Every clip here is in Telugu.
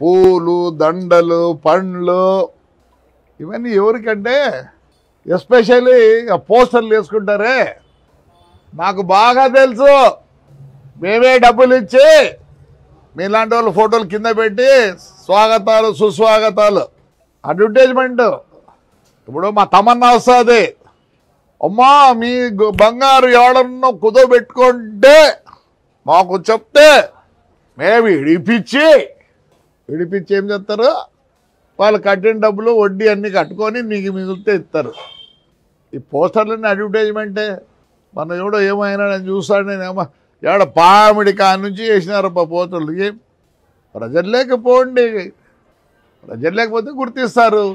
పూలు దండలు పండ్లు ఇవన్నీ ఎవరికంటే ఎస్పెషల్లీ పోస్టర్లు వేసుకుంటారే నాకు బాగా తెలుసు. మేమే డబ్బులు ఇచ్చి మీలాంటి వాళ్ళు ఫోటోలు కింద పెట్టి స్వాగతాలు సుస్వాగతాలు అడ్వర్టైజ్మెంట్. ఇప్పుడు మా తమన్నా వస్తుంది, అమ్మా మీ బంగారు ఎవడన్నా కుదోబెట్టుకుంటే మాకు చెప్తే మేము విడిపించి ఏం చేస్తారు, వాళ్ళు కట్టిన డబ్బులు వడ్డీ అన్నీ కట్టుకొని నీకు మిగిలితే ఇస్తారు. ఈ పోస్టర్లన్నీ అడ్వర్టైజ్మెంటే. మన ఎవడో ఏమైనా నేను చూస్తాను, నేనేమో ఎవడ పామిడి కాని నుంచి వేసినారు పోస్టర్లు. ఏం ప్రజలు లేకపోండి, ప్రజలు లేకపోతే గుర్తిస్తారు.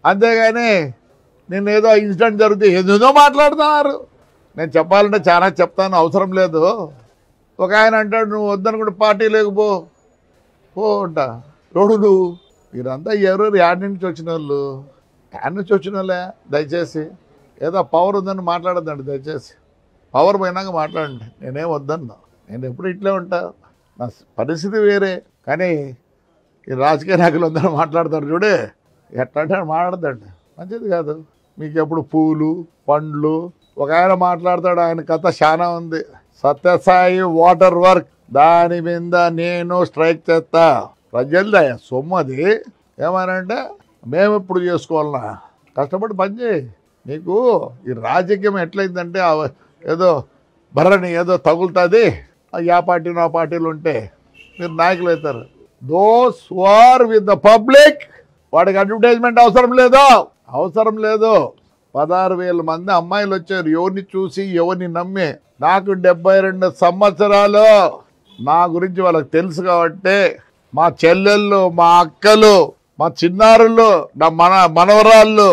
అంతేగాని నేను ఏదో ఇన్సిడెంట్ జరిగితే ఏదేదో మాట్లాడుతున్నారు. నేను చెప్పాలంటే చాలా చెప్తాను, అవసరం లేదు. ఒక ఆయన అంటాడు నువ్వు వద్దనుకుంటే పార్టీ లేకపో అంట. ఎవడు నువ్వు? మీరంతా ఎవరెవరు యాడ్ నుంచి వచ్చిన వాళ్ళు, యాడ్ నుంచి వచ్చిన వాళ్ళే. దయచేసి ఏదో పవర్ ఉందని మాట్లాడద్దండి, దయచేసి పవర్ పోయినాక మాట్లాడండి. నేనేం వద్దన్నా, నేను ఎప్పుడు ఇట్లే ఉంటా, నా పరిస్థితి వేరే. కానీ ఈ రాజకీయ నాయకులు అందరూ మాట్లాడతారు చూడే, ఎట్లా అంటే మాట్లాడద్దండి, మంచిది కాదు. మీకు ఎప్పుడు పూలు పండ్లు. ఒక ఆయన మాట్లాడతాడు, ఆయన కథ చాలా ఉంది. సత్యసాయి వాటర్ వర్క్ దాని మీద నేను స్ట్రైక్ చేస్తా. ప్రజలదయ సొమ్ము అది. ఏమనంటే మేము ఇప్పుడు చేసుకోవాలన్నా, కష్టపడి పని చేయి. నీకు ఈ రాజకీయం ఎట్లయిందంటే ఏదో బర్రని ఏదో తగులుతుంది, ఆ పార్టీలో ఆ పార్టీలు ఉంటే మీరు నాయకులు అవుతారు. Those who are with the public, వాడికి అడ్వర్టైజ్మెంట్ అవసరం లేదు. 16,000 మంది అమ్మాయిలు వచ్చారు, ఎవరిని చూసి ఎవరిని నమ్మి. నాకు 72 సంవత్సరాలు, నా గురించి వాళ్ళకి తెలుసు కాబట్టి మా చెల్లెళ్ళు, మా అక్కలు, మా చిన్నారులు, నా మనవరాళ్ళు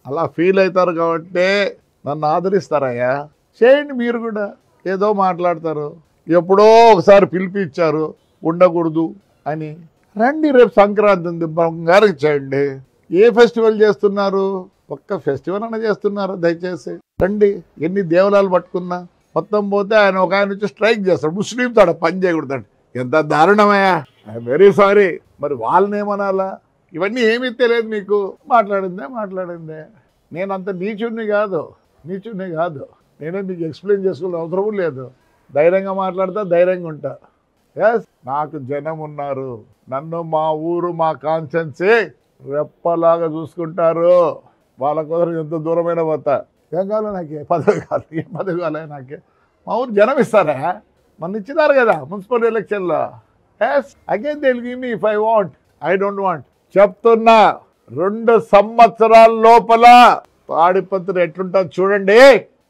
అలా ఫీల్ అవుతారు కాబట్టి నన్ను ఆదరిస్తారయ్యా. చేయండి మీరు కూడా. ఏదో మాట్లాడతారు, ఎప్పుడో ఒకసారి పిలిపించారు ఉండకూడదు అని. రండి, రేపు సంక్రాంతి ఉంది, బంగారం చేయండి. ఏ ఫెస్టివల్ చేస్తున్నారు? ఒక్క ఫెస్టివల్ అన్న చేస్తున్నారు? దయచేసి రండి. ఎన్ని దేవాలయాలు పట్టుకున్నా మొత్తం పోతే ఆయన ఒక ఆయన వచ్చి స్ట్రైక్ చేస్తాడు, ముస్లింస్ ఆడ పని చేయకూడదండి. ఎంత దారుణమయ్యా. I'm very sorry. మరి వాళ్ళని ఏమనాలా? ఇవన్నీ ఏమీ తెలియదు మీకు. మాట్లాడిందే. నేను అంత నీచుడిని కాదు. నేనే మీకు ఎక్స్ప్లెయిన్ చేసుకునే అవసరం లేదు. ధైర్యంగా మాట్లాడతా, ధైర్యంగా ఉంటా. ఎస్, నాకు జనం ఉన్నారు. నన్ను మా ఊరు మా కాన్స్టిట్యున్సీ రెప్పలాగా చూసుకుంటారు. వాళ్ళ కుదరం ఎంత దూరమైనా పోతా. ఏం కావాలి నాకే? పదవి కావాలి నాకే? మా ఊరు జనం ఇస్తారా? మన ఇచ్చినారు కదా మున్సిపల్ ఎలక్షన్లో. Yes, again they will give me if I want. I don't want. చెప్తున్నా, 2 సంవత్సరాల లోపల తాడిపత్రి ఎట్లుంటుంది చూడండి.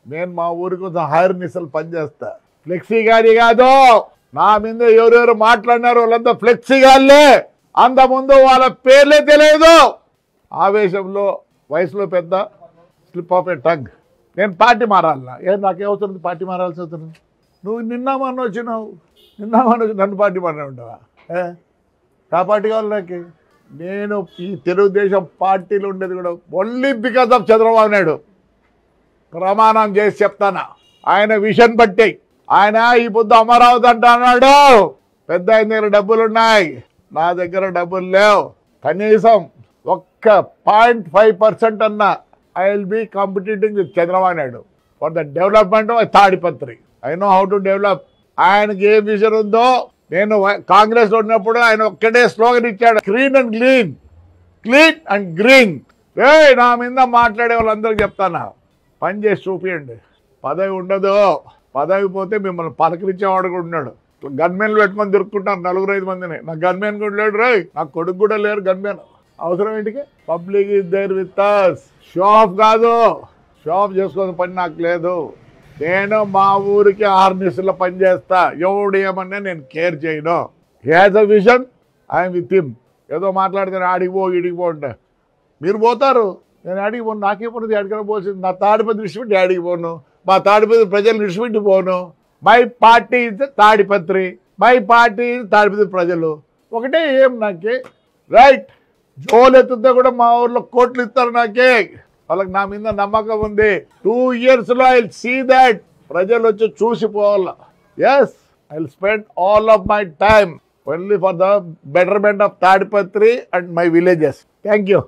నేను మా ఊరి కోసం హైర్ నిసలు పనిచేస్తా. ఫ్లెక్సీ గారి కాదు. నా మీద ఎవరెవరు మాట్లాడినారు వాళ్ళంతా ఫ్లెక్సీ గాళ్ళే. అంతకుముందు వాళ్ళ పేర్లే తెలియదు. ఆవేశంలో వయసులో పెద్ద స్లిప్ ఆఫ్ ఏ టంగ్. నేను పార్టీ మారాలన్నా? నాకే అవసరం పార్టీ మారాల్సి అవుతుంది? నువ్వు నిన్న మొన్న వచ్చినావు, నన్ను పార్టీ మారే ఉంటావా? ఆ పార్టీ కావాలి నాకు? నేను ఈ తెలుగుదేశం పార్టీలో ఉండేది కూడా only because of Chandrababu Naidu. ప్రమాణం చేసి చెప్తాను, ఆయన విషన్ బట్టి. ఆయన ఈ పొద్దు అమరావతి అంటున్నాడు. పెద్ద ఆయన దగ్గర డబ్బులు ఉన్నాయి, నా దగ్గర డబ్బులు లేవు. కనీసం ఒక్క 0.5% అన్నా I will be competing with Chandrababu Naidu for the development of Tadipatri. I know how to develop. ఆయనకి ఏ విజన్ ఉందో, నేను కాంగ్రెస్లో ఉన్నప్పుడు ఆయన ఒక్కటే స్లోగన్ ఇచ్చాడు, క్లీన్ అండ్ గ్రీన్. నా మీద మాట్లాడే వాళ్ళందరికీ చెప్తాను, పని చేసి చూపియండి. పదవి ఉండదు. పదవి పోతే మిమ్మల్ని పలకరించేవాడు కూడా ఉన్నాడు. గన్మెన్లు పెట్టుకొని తిరుక్కుంటాను 4-5 మందిని. నాకు గన్మెన్ కూడా లేడు రోయ్. నాకు కొడుకు కూడా లేరు గన్మెన్. అవసరం ఏంటికి? Public is there with us. Show off కాదు, షో ఆఫ్ చేసుకోని పని నాకు లేదు. నేను మా ఊరికి 6 నిమిషాల్లో పని చేస్తా. ఎవడు ఏమన్నా నేను కేర్ చేయను. He has a vision, I'm with him. ఏదో మాట్లాడితే ఆడికి పో ఈడికి పో అంటే మీరు పోతారు, నేను ఆడికి పోను. నాకే పోను, ఆడికైనా పోసింది. నా తాడిపత్రి విడిచిపెట్టి ఆడికి పోను, మా తాడిపత్రి ప్రజలు విడిచిపెట్టి పోను. My party is Tadipatri, my party is Tadipatri ప్రజలు ఒకటే. ఏం నాకే రైట్. జోలు ఎత్తుతే కూడా మా ఊర్లో కోట్లు ఇస్తారు నాకే. వాళ్ళకి నా మీద నమ్మకం ఉంది. 2 yearsలో ఐ విల్ సీ దట్. ప్రజలు వచ్చి చూసిపోవాల. Yes, I will spend all of my time only for the betterment of Tadipatri and my villages. Thank you.